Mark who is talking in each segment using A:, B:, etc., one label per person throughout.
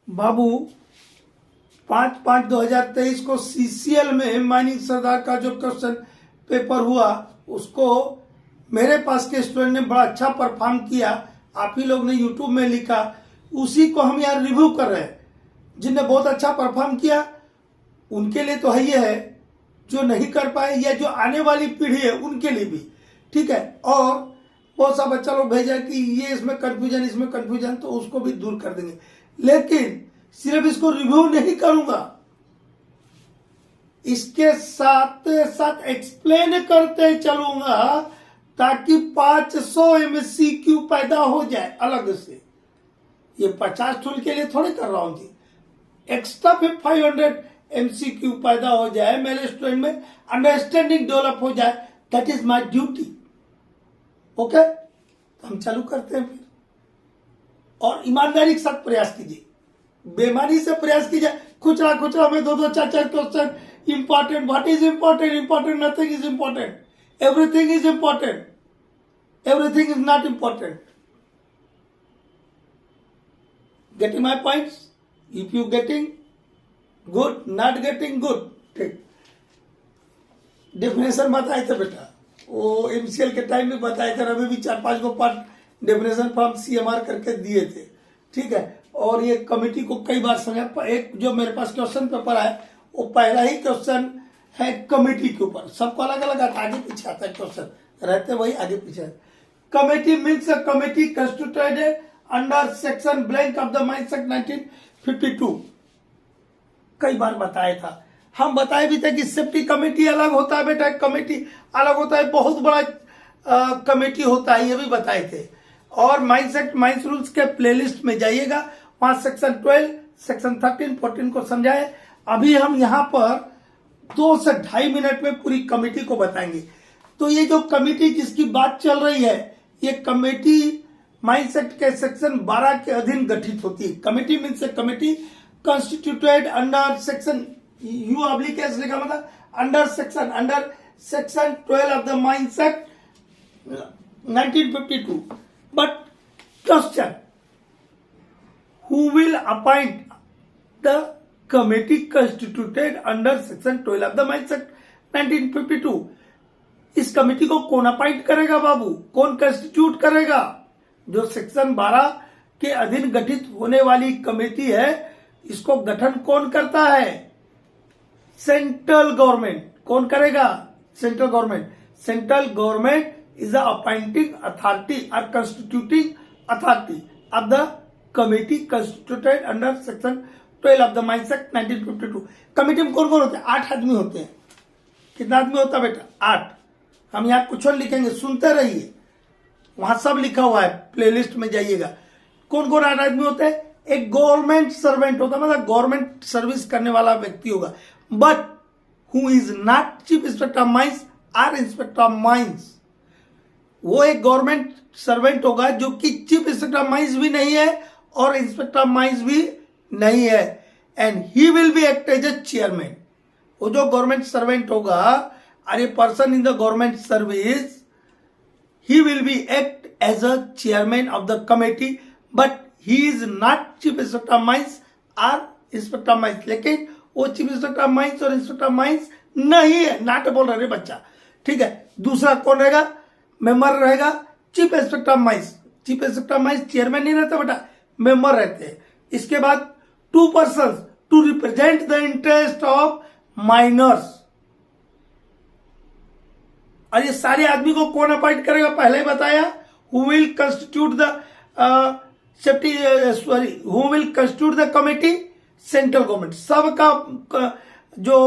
A: बाबू 5/5/2023 को सीसीएल में माइनिंग सरदार का जो क्वेश्चन पेपर हुआ उसको मेरे पास के स्टूडेंट ने बड़ा अच्छा परफॉर्म किया। आप ही लोग ने यूट्यूब में लिखा, उसी को हम यार रिव्यू कर रहे हैं। जिनने बहुत अच्छा परफॉर्म किया उनके लिए तो है ही है, जो नहीं कर पाए या जो आने वाली पीढ़ी है उनके लिए भी ठीक है। और बहुत सा बच्चा लोग भेजा कि ये इसमें कंफ्यूजन, इसमें कंफ्यूजन, तो उसको भी दूर कर देंगे। लेकिन सिर्फ इसको रिव्यू नहीं करूंगा, इसके साथ साथ एक्सप्लेन करते चलूंगा ताकि 500 MCQ पैदा हो जाए अलग से। ये 50 टूल के लिए थोड़े कर रहा हूं जी, एक्स्ट्रा 500 MCQ पैदा हो जाए, मेरे स्टूडेंट में अंडरस्टैंडिंग डेवलप हो जाए। That is my duty. Okay, हम चालू करते हैं फिर। और ईमानदारी के साथ प्रयास कीजिए, बेईमानी से प्रयास कीजिए। खुचरा खुचरा में 2-2 4-4 question important. What is important? Important nothing is important, everything is important, everything is not important. Getting my points? If you getting good, not getting good, ठीक। डेफिनेशन बताए थे बेटा, वो एमसीएल के टाइम में बताए थे, अभी भी 4-5 को पार्ट डेफिनेशन फ्रॉम सीएमआर करके दिए थे, ठीक है। और ये कमेटी को कई बार समझा। एक जो मेरे पास क्वेश्चन पेपर है वो पहला ही क्वेश्चन है कमेटी के ऊपर। सबको अलग अलग आता है, आगे पीछे आता है क्वेश्चन, रहते वही आगे पीछे। Committee means a committee constituted under section blank of the mines act 1952। कई बार बताया था, हम बताए भी थे कि सेफ्टी कमेटी अलग होता है बेटा, कमेटी अलग होता है, बहुत बड़ा कमेटी होता है, ये भी बताए थे। और माइंस एक्ट माइंस रूल्स के प्लेलिस्ट में जाइएगा, वहां सेक्शन 12 सेक्शन 13 14 को समझाए। अभी हम यहाँ पर 2 से 2.5 मिनट में पूरी कमेटी को बताएंगे। तो ये जो कमेटी जिसकी बात चल रही है, ये कमेटी माइंस एक्ट के सेक्शन 12 के अधीन गठित होती है। Committee means committee constituted under section U oblique S लिखा मतलब under section 12 of the Mines Act 1952। But question, who will appoint the committee constituted under section 12 of the Mines Act 1952? इस committee को कौन अपॉइंट करेगा बाबू, कौन constitute करेगा? जो section 12 के अधीन गठित होने वाली कमेटी है, इसको गठन कौन करता है? Central government. कौन करेगा? Central government. Central government is the appointing authority और constituting authority of the committee constituted under section 12 of the mines act 1952। Committee में कौन कौन होते हैं? 8 आदमी होते हैं। कितना आदमी होता है बेटा? 8। हम यहाँ कुछ और लिखेंगे, सुनते रहिए, वहां सब लिखा हुआ है, प्लेलिस्ट में जाइएगा। कौन कौन 8 आदमी होते हैं? एक गवर्नमेंट सर्वेंट होता है, मतलब गवर्नमेंट सर्विस करने वाला व्यक्ति होगा, but who is not chief inspector of mines और इंस्पेक्टर ऑफ माइंस। वो एक गवर्नमेंट सर्वेंट होगा जो कि चीफ इंस्पेक्टर ऑफ माइंस भी नहीं है और इंस्पेक्टर ऑफ माइंस भी नहीं है। And he will be act as a chairman. वो जो गवर्नमेंट सर्वेंट होगा और a person in the government service, he will be act as a chairman of the committee, but he is not chief inspector of mines or inspector of mines। लेकिन वो chief inspector of mines और inspector of mines नहीं है, नाट बोल रहे बच्चा, ठीक है। दूसरा कौन रहेगा? मेंबर रहेगा chief inspector of mines. Chief inspector of mines chairman नहीं रहता बेटा, मेंबर रहते हैं। इसके बाद 2 persons to represent the interest of miners. और ये सारे आदमी को कौन अपॉइंट करेगा? पहले ही बताया, who will constitute the who will constitute the committee? Central government. सबका जो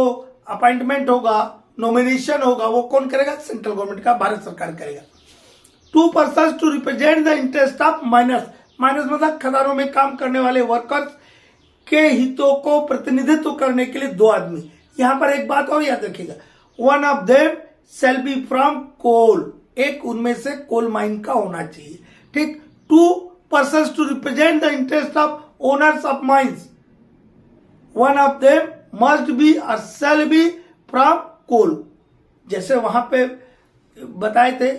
A: अपॉइंटमेंट होगा, नॉमिनेशन होगा, वो कौन करेगा? सेंट्रल गवर्नमेंट का, भारत सरकार करेगा। 2 persons to represent the interest of miners. Miners मतलब खदानों में काम करने वाले वर्कर्स के हितों को प्रतिनिधित्व करने के लिए 2 आदमी। यहां पर एक बात और याद रखिएगा, one of them shall be from coal। एक उनमें से कोल माइन का होना चाहिए, ठीक। 2 persons to represent the interest of owners of mines, one of them must be or shall be from coal। जैसे वहां पे बताए थे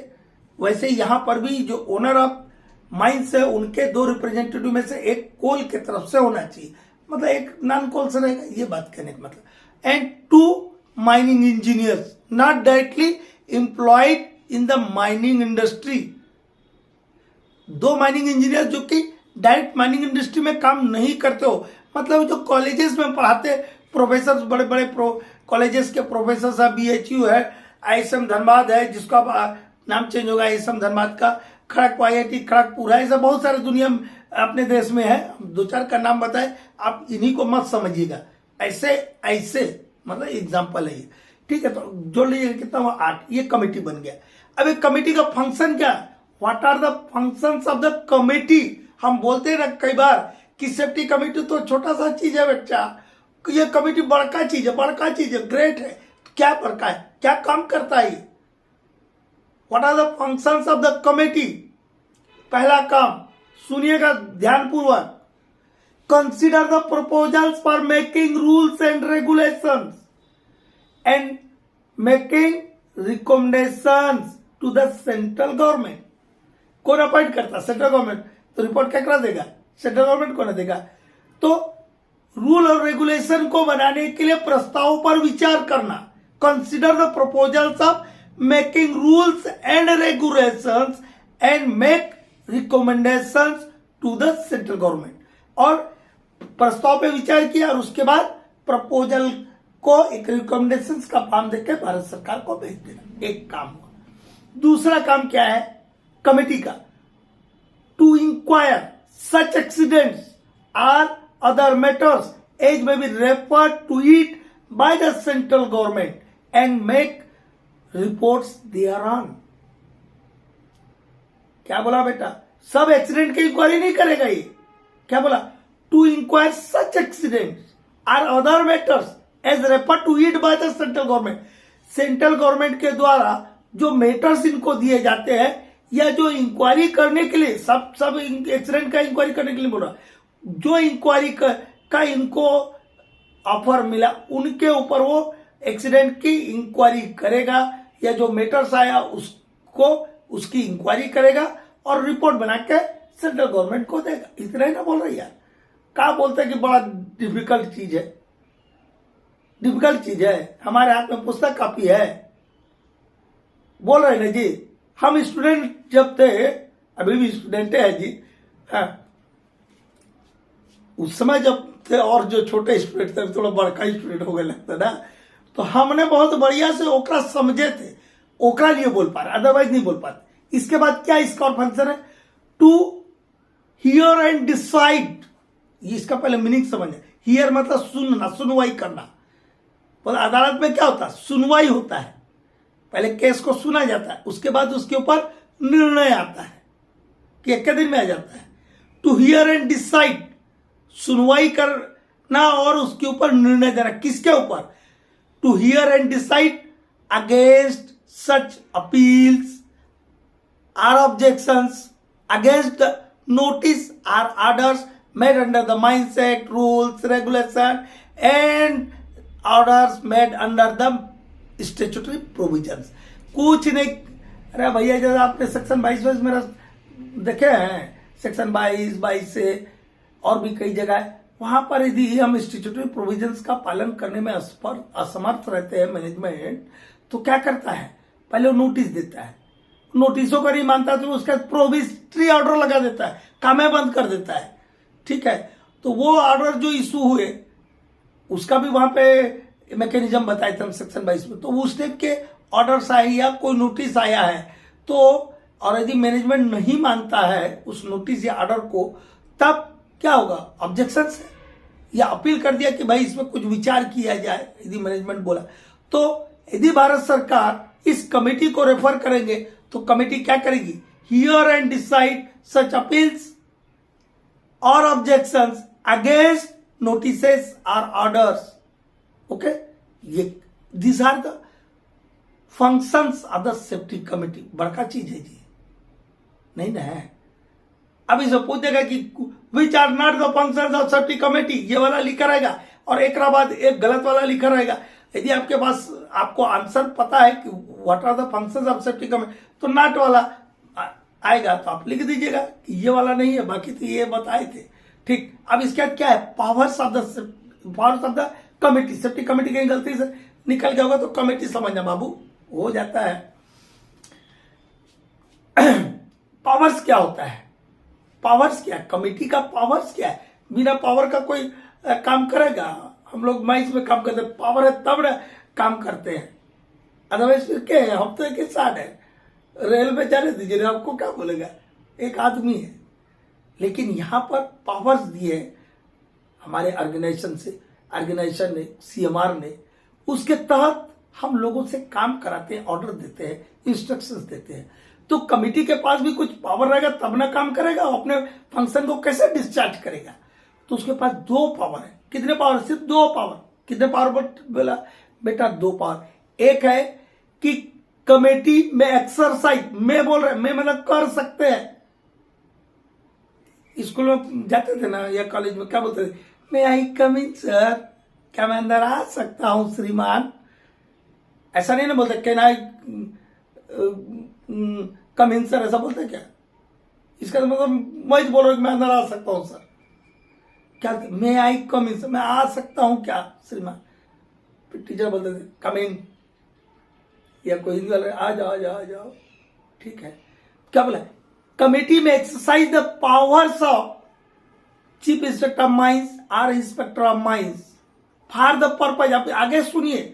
A: वैसे यहां पर भी जो ओनर ऑफ माइंस है उनके 2 रिप्रेजेंटेटिव में से एक कोल की तरफ से होना चाहिए। मतलब एक नॉन कॉल्स रहेगा, ये बात कहने का मतलब। And 2 mining engineers not directly employed in the mining industry. 2 mining engineer जो कि डायरेक्ट माइनिंग इंडस्ट्री में काम नहीं करते हो, मतलब जो कॉलेजेस में पढ़ाते प्रोफेसर, बड़े बड़े कॉलेजेस के प्रोफेसर है, BHU है, ISM धनबाद है, जिसका नाम चेंज होगा ISM धनबाद का, खड़गपुर IIT खड़गपुर है, ऐसा बहुत सारे दुनिया में अपने देश में है। 2-4 का नाम बताए, आप इन्हीं को मत समझिएगा, ऐसे मतलब एग्जाम्पल है ये, ठीक है। तो जोड़ लीजिए कितना हुआ 8, ये कमेटी बन गया। अब एक कमेटी का फंक्शन क्या है, what are the functions of the committee. हम बोलते हैं ना कई बार कि सेफ्टी कमेटी तो छोटा सा चीज है बच्चा, ये कमेटी बड़का चीज है, ग्रेट है। क्या बड़का है, क्या काम करता है, what are the functions of the committee. पहला काम सुनिएगा ध्यानपूर्वक, consider the proposals for making rules and regulations and making recommendations to the central government. कौन अपॉइंट करता, सेंट्रल गवर्नमेंट। तो रिपोर्ट क्या देगा, सेंट्रल गवर्नमेंट को ना देगा। तो रूल और रेगुलेशन को बनाने के लिए प्रस्ताव पर विचार करना, consider the proposals of making rules and regulations and make recommendations to the central government. और प्रस्ताव पे विचार किया और उसके बाद प्रपोजल को एक रिकमेंडेशंस का फॉर्म देकर भारत सरकार को भेज देना, एक काम हुआ। दूसरा काम क्या है कमेटी का, to inquire such accidents or other matters as may be referred to it by the central government and make reports thereon। क्या बोला बेटा, सब एक्सीडेंट की इंक्वायरी नहीं करेगा ये, क्या बोला, to inquire such accidents or other matters as refer to it by the central government. Central government के द्वारा जो मैटर्स इनको दिए जाते हैं या जो इंक्वायरी करने के लिए, सब एक्सीडेंट का इंक्वायरी करने के लिए बोल रहा, जो इंक्वायरी का इनको ऑफर मिला उनके ऊपर वो एक्सीडेंट की इंक्वायरी करेगा, या जो मैटर्स आया उसको उसकी इंक्वायरी करेगा और रिपोर्ट बना के सेंट्रल गवर्नमेंट को देगा। इतना ही ना बोल रही यार, क्या बोलते हैं कि बड़ा डिफिकल्ट चीज है, डिफिकल्ट चीज है। हमारे हाथ में पुस्तक कापी है, बोल रहे ना जी, हम स्टूडेंट जब थे, अभी भी स्टूडेंट है जी, हाँ, उस समय जब थे और जो छोटे स्टूडेंट थे, थोड़ा बड़का स्टूडेंट हो गए लगता ना, तो हमने बहुत बढ़िया से ओकरा समझे थे, ओकरा लिए बोल पा रहे, अदरवाइज नहीं बोल पाते। इसके बाद क्या इसका और फंक्शन है, टू हियर एंड डिसाइड। इसका पहले मीनिंग समझे, हियर मतलब सुनना, सुनवाई करना। और अदालत में क्या होता है, सुनवाई होता है, पहले केस को सुना जाता है, उसके बाद उसके ऊपर निर्णय आता है कि एक दिन में आ जाता है। टू हियर एंड डिसाइड, सुनवाई करना और उसके ऊपर निर्णय देना, किसके ऊपर, to hear and decide against such appeals or objections against the notice or orders made under the mines Act, rules regulation and orders made under the statutory provisions. कुछ नहीं, अरे भैया जब आपने सेक्शन 22 मेरा देखे हैं, सेक्शन 22 से और भी कई जगह है, वहां पर यदि हम स्टैट्यूटरी प्रोविजंस का पालन करने में असमर्थ रहते हैं मैनेजमेंट, तो क्या करता है, पहले वो नोटिस देता है, नोटिसों का नहीं मानता तो उसका प्रोविजनरी ऑर्डर लगा देता है, कामें बंद कर देता है, ठीक है। तो वो ऑर्डर जो इशू हुए उसका भी वहां पे मैकेनिज्म बताए थे हम सेक्शन 22 में। तो उस टाइप के ऑर्डर्स आए या कोई नोटिस आया है तो, और यदि मैनेजमेंट नहीं मानता है उस नोटिस या ऑर्डर को, तब क्या होगा, ऑब्जेक्शन है या अपील कर दिया कि भाई इसमें कुछ विचार किया जाए, यदि मैनेजमेंट बोला। तो यदि भारत सरकार इस कमेटी को रेफर करेंगे तो कमेटी क्या करेगी, hear and decide such appeals और ऑब्जेक्शंस अगेंस्ट नोटिसेस और ऑर्डर्स। ओके, ये this are the functions of the safety committee. बड़का चीज है जी, नहीं ना है। अब इसे पूछेगा कि which are not the functions of safety committee, ये वाला लिखा रहेगा और एक बाद एक गलत वाला लिखा रहेगा। यदि आपके पास आपको आंसर पता है कि what are the functions of safety committee, तो नॉट वाला आएगा तो आप लिख दीजिएगा कि ये वाला नहीं है, बाकी तो ये बताए थे। ठीक, अब इसके बाद क्या है, powers of the committee. Safety committee कहीं गलती से निकल गया होगा तो कमेटी समझना बाबू, हो जाता है। पावर्स क्या होता है, पावर्स क्या है, कमेटी का पावर्स क्या है। बिना पावर का कोई काम करेगा? हम लोग माइंस में काम करते हैं, पावर है तब काम करते हैं, अदरवाइज फिर क्या है, हम तो एक इंसान है, रेल में जाने दीजिए, आपको क्या बोलेगा, एक आदमी है। लेकिन यहां पर पावर्स दिए हमारे ऑर्गेनाइजेशन ने, सीएमआर ने, उसके तहत हम लोगों से काम कराते हैं, ऑर्डर देते हैं, इंस्ट्रक्शंस देते हैं। तो कमेटी के पास भी कुछ पावर रहेगा तब ना काम करेगा, अपने फंक्शन को कैसे डिस्चार्ज करेगा। तो उसके पास 2 पावर है। कितने पावर? सिर्फ 2 पावर। कितने पावर बोला बेटा? 2 पावर। एक है कि कमेटी में एक्सरसाइज, मैं बोल रहा, मैं मतलब कर सकते हैं। स्कूल में जाते थे ना या कॉलेज में, क्या बोलते थे, मैं आई कम इन सर, क्या मैं अंदर आ सकता हूं श्रीमान? ऐसा नहीं ना बोलते, can I come in sir, ऐसा बोलते क्या? इसका मतलब मैं बोल रहा हूं मैं अंदर आ सकता हूं सर। क्या मैं आई कम इन सर, मैं आ सकता हूं क्या श्रीमान? टीचर बोलते थे कम इन, या कोई हिंदी वाले आ जाओ आ जाओ आ जाओ। ठीक है, क्या बोला? कमेटी में exercise the powers of chief inspector of mines और inspector of mines for the purpose. आप आगे सुनिए,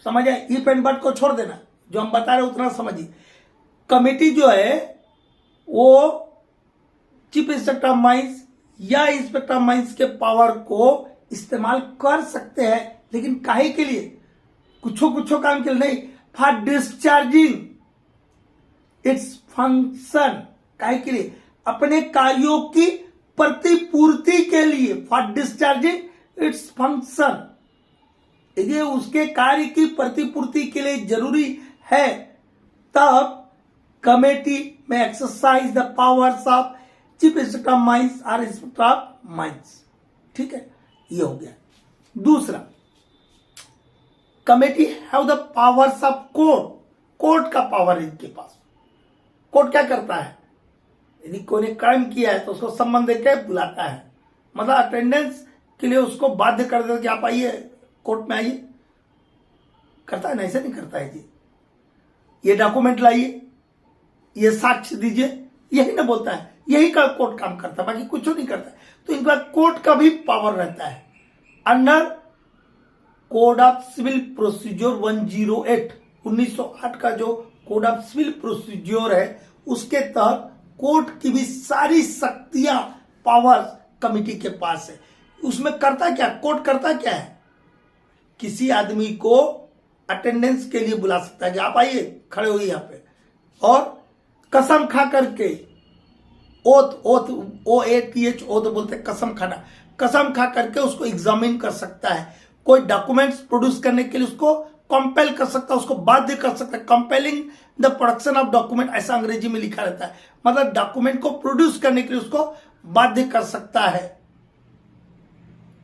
A: समझ आए, इफ एंड बट को छोड़ देना, जो हम बता रहे उतना समझिए। कमेटी जो है वो चीफ इंस्पेक्टर ऑफ माइंस या इंस्पेक्टर ऑफ माइंस के पावर को इस्तेमाल कर सकते हैं, लेकिन काहे के लिए? कुछ काम के लिए नहीं, फॉर डिस्चार्जिंग इट्स फंक्शन। काहे के लिए? अपने कार्यों की प्रतिपूर्ति के लिए, फॉर डिस्चार्जिंग इट्स फंक्शन। ये उसके कार्य की प्रतिपूर्ति के लिए जरूरी है, तब कमेटी में exercise the powers of chief inspector of mines और इंस्पेक्टर ऑफ माइंस। ठीक है, ये हो गया। दूसरा, committee have the powers of court. Court का पावर है इनके पास। कोर्ट क्या करता है? यदि कोई ने क्राइम किया है तो उसको सम्मान देकर बुलाता है, मतलब अटेंडेंस के लिए उसको बाध्य कर देता कि आप आइए कोर्ट में आइए। करता है ना? ऐसे नहीं करता है जी, ये डॉक्यूमेंट लाइए, ये साक्ष्य दीजिए, यही ना बोलता है। यही का कोर्ट काम करता है, बाकी कुछ नहीं करता। तो इनका कोर्ट का भी पावर रहता है under code of civil procedure 108 1908 का जो कोड ऑफ सिविल प्रोसीजर है, उसके तहत कोर्ट की भी सारी शक्तियां, पावर्स कमेटी के पास है। उसमें करता क्या? कोर्ट करता क्या है? किसी आदमी को अटेंडेंस के लिए बुला सकता है कि आप आइए, खड़े होइए यहाँ पे, और कसम खा करके, ओथ OATH ओथ बोलते हैं, कसम खाना, कसम खा करके उसको एग्जामिन कर सकता है। कोई डॉक्यूमेंट्स प्रोड्यूस करने के लिए उसको कंपेल कर सकता है, उसको बाध्य कर सकता है। Compelling the production of document, ऐसा अंग्रेजी में लिखा रहता है, मतलब डॉक्यूमेंट को प्रोड्यूस करने के लिए उसको बाध्य कर सकता है।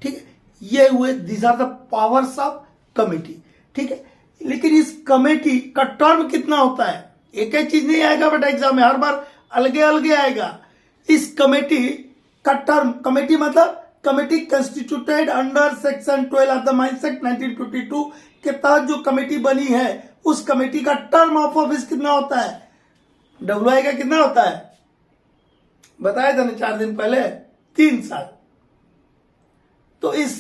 A: ठीक है, ये हुए these are the powers of committee. ठीक है, लेकिन इस कमेटी का टर्म कितना होता है? एक ही चीज नहीं आएगा बेटा एग्जाम में, हर बार अलगे अलगे आएगा। इस कमेटी का टर्म, कमेटी मतलब committee constituted under section 12 of the mines act 1952 के तहत जो कमेटी बनी है, उस कमेटी का टर्म ऑफ ऑफिस कितना होता है? WI का कितना होता है? बताया था ना 4 दिन पहले, 3 साल। तो इस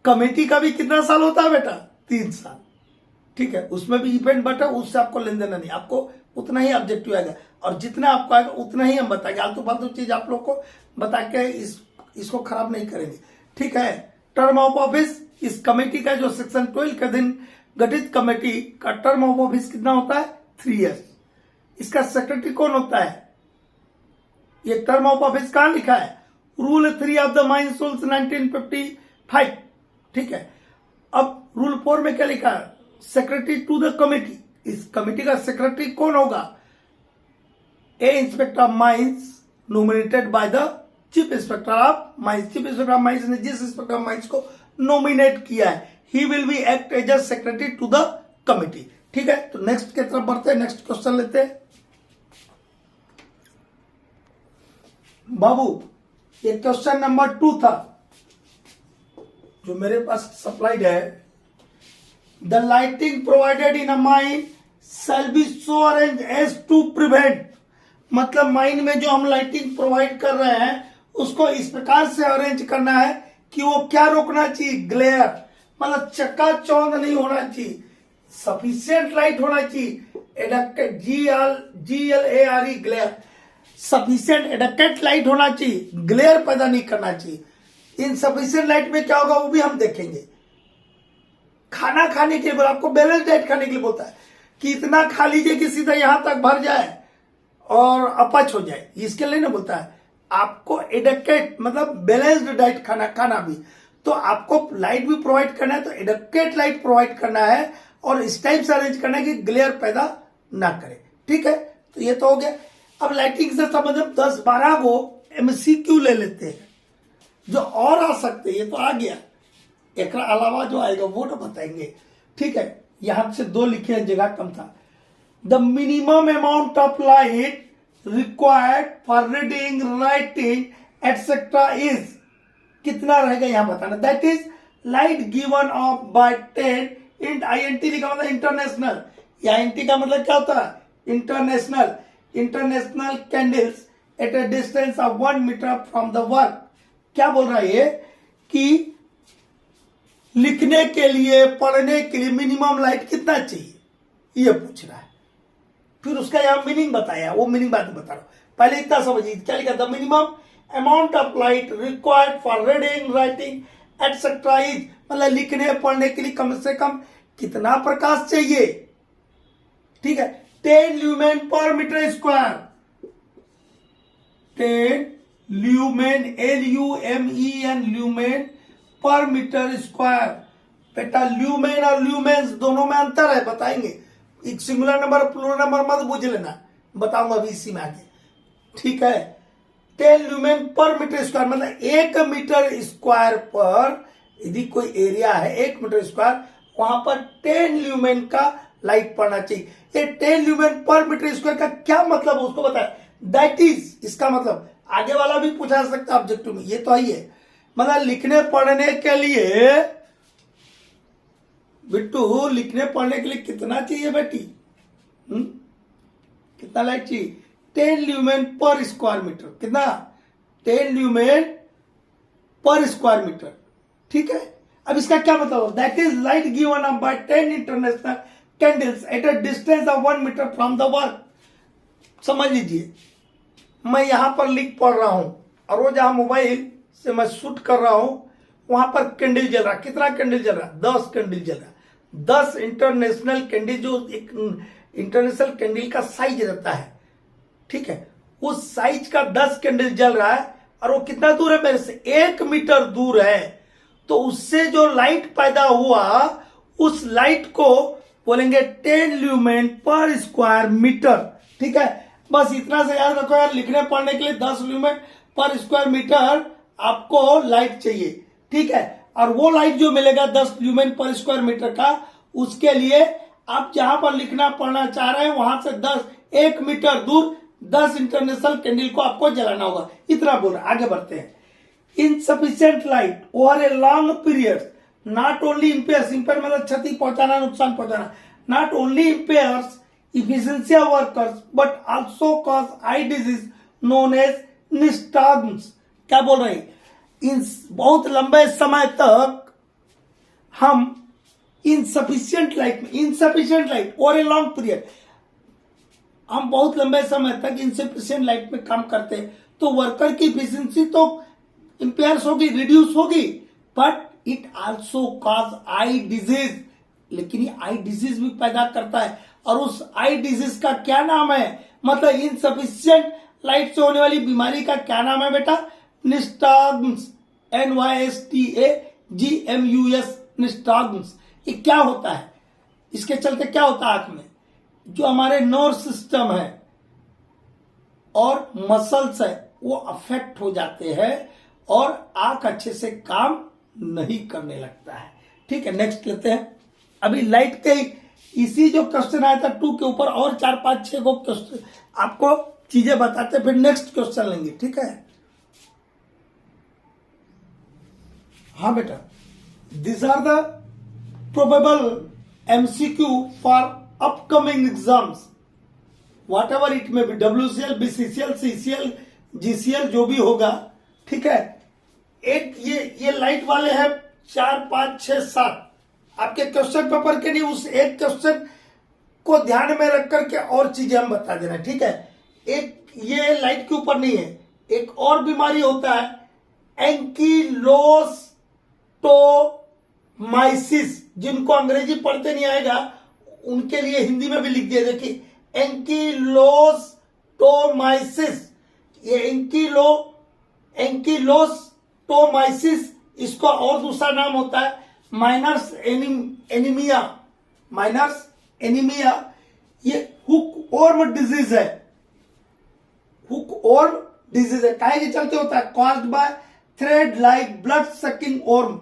A: कमेटी का भी कितना साल होता है बेटा? 3 साल। ठीक है, उसमें भी इवेंट बटा, उससे आपको लेन देना नहीं, आपको उतना ही ऑब्जेक्टिव आएगा, और जितना आपको आएगा उतना ही हम बताएंगे। आलतू फालतू चीज आप लोग को बता के इसको खराब नहीं करेंगे। ठीक है, टर्म ऑफ ऑफिस, इस कमेटी का जो सेक्शन 12 के दिन गठित कमेटी का टर्म ऑफ ऑफिस कितना होता है? 3 ईयर्स। इसका सेक्रेटरी कौन होता है? ये टर्म ऑफ ऑफिस कहां लिखा है? Rule 3 of the mines rules 1955। ठीक है, अब रूल 4 में क्या लिखा है? Secretary to the committee. इस कमेटी का सेक्रेटरी कौन होगा? A inspector of mines nominated by the chief inspector of mines. Chief inspector of mines ने जिस इंस्पेक्टर ऑफ माइंस को नॉमिनेट किया है, he will be act as a secretary to the committee. ठीक है, तो नेक्स्ट की तरफ बढ़ते हैं, नेक्स्ट क्वेश्चन लेते हैं। बाबू, ये क्वेश्चन नंबर 2 था जो मेरे पास सप्लाइड है। The lighting provided in a mine shall be so arrange as to prevent, मतलब माइन में जो हम लाइटिंग प्रोवाइड कर रहे हैं उसको इस प्रकार से अरेंज करना है कि वो क्या रोकना चाहिए, ग्लेयर, मतलब चकाचौंध नहीं होना चाहिए, सफिशिएंट लाइट होना चाहिए, adducted GLARE glare, sufficient adducted light होना चाहिए, ग्लेयर पैदा नहीं करना चाहिए। इन सफिशिएंट लाइट में क्या होगा वो भी हम देखेंगे। खाना खाने के लिए बोला, आपको बैलेंस डाइट खाने के लिए बोलता है कि इतना खा लीजिए कि सीधा यहां तक भर जाए और अपच हो जाए, इसके लिए ना बोलता है। आपको एडक्टेड मतलब बैलेंस्ड डाइट खाना भी, तो आपको लाइट भी प्रोवाइड करना है तो एडक्टेड लाइट प्रोवाइड करना है और इस टाइप से अरेंज करना है कि ग्लेयर पैदा ना करे। ठीक है, तो ये तो हो गया। अब लाइटिंग से संबंधित 10-12 को MCQ ले लेते हैं जो और आ सकते हैं। ये तो आ गया, एक अलावा जो आएगा वो तो बताएंगे। ठीक है, यहां से 2 लिखे हैं, जगह कम था। The minimum amount of light required for reading, writing etcetera is, कितना रहेगा यहां बताना। That is light given off by 10 INT लिखा मतलब इंटरनेशनल, या INT का मतलब क्या होता है, international candles at a distance of 1 metre from the work. क्या बोल रहा है ये कि लिखने के लिए, पढ़ने के लिए मिनिमम लाइट कितना चाहिए, ये पूछ रहा है। फिर उसका यहां मीनिंग बताया, वो मीनिंग बाद में बता रहा हूं, पहले इतना समझिए। क्या लिखा था, minimum amount of light required for reading, writing etcetera is, मतलब लिखने पढ़ने के लिए कम से कम कितना प्रकाश चाहिए। ठीक है, 10 lumen per metre square, 10 lumen LUMEN lumen per metre square. बेटा ल्यूमेन और ल्यूमेन्स दोनों में अंतर है, बताएंगे। एक सिंगुलर नंबर प्लूरल नंबर मत बुझ लेना, बताऊंगा अभी इसी में आगे। ठीक है, 10 ल्यूमेन पर मीटर स्क्वायर मतलब 1 मीटर स्क्वायर पर यदि कोई एरिया है 1 मीटर स्क्वायर, वहां पर 10 ल्यूमेन का लाइट पड़ना चाहिए। ये 10 ल्यूमेन पर मीटर स्क्वायर का क्या मतलब है उसको बताया। दैट इज, इसका मतलब आगे वाला भी पूछा सकता है ऑब्जेक्टिव में, ये तो ही है। मतलब लिखने पढ़ने के लिए बिट्टू, लिखने पढ़ने के लिए कितना चाहिए बेटी, कितना लाइट चाहिए, 10 ल्यूमेन पर स्क्वायर मीटर। कितना, 10 ल्यूमेन पर स्क्वायर मीटर। ठीक है, अब इसका क्या मतलब, that is light given up by 10 international candles at a distance of 1 metre from the work. समझ लीजिए, मैं यहां पर लिख पढ़ रहा हूं और वो जहां मोबाइल से मैं शूट कर रहा हूं वहां पर कैंडल जल रहा। कितना कैंडल जल रहा, 10 कैंडल जल रहा। 10 इंटरनेशनल कैंडल, जो एक इंटरनेशनल कैंडल का साइज रहता है, ठीक है, उस साइज का 10 कैंडल जल रहा है और वो कितना दूर है मेरे से, 1 मीटर दूर है। तो उससे जो लाइट पैदा हुआ उस लाइट को बोलेंगे 10 ल्यूमेन पर स्क्वायर मीटर। ठीक है, बस इतना से याद रखो यार, लिखने पढ़ने के लिए 10 ल्यूमेन पर स्क्वायर मीटर आपको लाइट चाहिए। ठीक है, और वो लाइट जो मिलेगा 10 ल्यूमेन पर स्क्वायर मीटर का, उसके लिए आप जहां पर लिखना पढ़ना चाह रहे हैं वहां से 1 मीटर दूर 10 इंटरनेशनल कैंडल को आपको जलाना होगा। इतना बोल रहा, आगे बढ़ते हैं। Insufficient light over a long period not only impairs, impair मतलब क्षति पहुंचाना, नुकसान पहुंचाना, not only impairs efficiency of workers but also cause eye disease known as nystagmus। क्या बोल रहे हैं, इन बहुत लंबे समय तक हम इनसफिशियंट लाइट में, इनसफिशियंट लाइट और ए लॉन्ग पीरियड, हम बहुत लंबे समय तक इनसफिशियंट लाइट में काम करते हैं तो वर्कर की इफिशियंसी तो इंपेयर्स होगी, रिड्यूस होगी, but it also cause eye disease, लेकिन ये आई डिजीज भी पैदा करता है। और उस आई डिजीज का क्या नाम है, मतलब इनसफिशिएंट लाइट से होने वाली बीमारी का क्या नाम है बेटा, निस्टाग्म्स, NYSTAGMUS, निस्टाग्म्स। ये क्या होता है, इसके चलते क्या होता है, आंख में जो हमारे नर्व सिस्टम है और मसल्स है वो अफेक्ट हो जाते हैं और आंख अच्छे से काम नहीं करने लगता है। ठीक है, नेक्स्ट लेते हैं। अभी लाइट के इसी जो क्वेश्चन आया था 2 के ऊपर और 4, 5, 6 को क्वेश्चन आपको चीजें बताते, फिर नेक्स्ट क्वेश्चन लेंगे। ठीक है, हाँ बेटा, these are the probable MCQ for upcoming exams, whatever it may be, WCL, BCCL, CCL, GCL जो भी होगा, ठीक है। एक ये लाइट वाले हैं 4, 5, 6, 7 आपके क्वेश्चन पेपर के नहीं, उस एक क्वेश्चन को ध्यान में रख करके और चीजें हम बता देना, ठीक है। एक ये लाइट के ऊपर नहीं है, एक और बीमारी होता है एंकीलोस्टोमाइसिस, जिनको अंग्रेजी पढ़ते नहीं आएगा उनके लिए हिंदी में भी लिख दिया, देखिए एंकीलोस्टोमाइसिस, ये एंकीलोस्टोमाइसिस, इसका और दूसरा नाम होता है माइनर्स एनीमिया, माइनर्स एनीमिया। ये हुक ऑर्म डिजीज है, हुक ऑर्म डिजीज है, काहे के चलते होता है, caused by thread like blood sucking arm,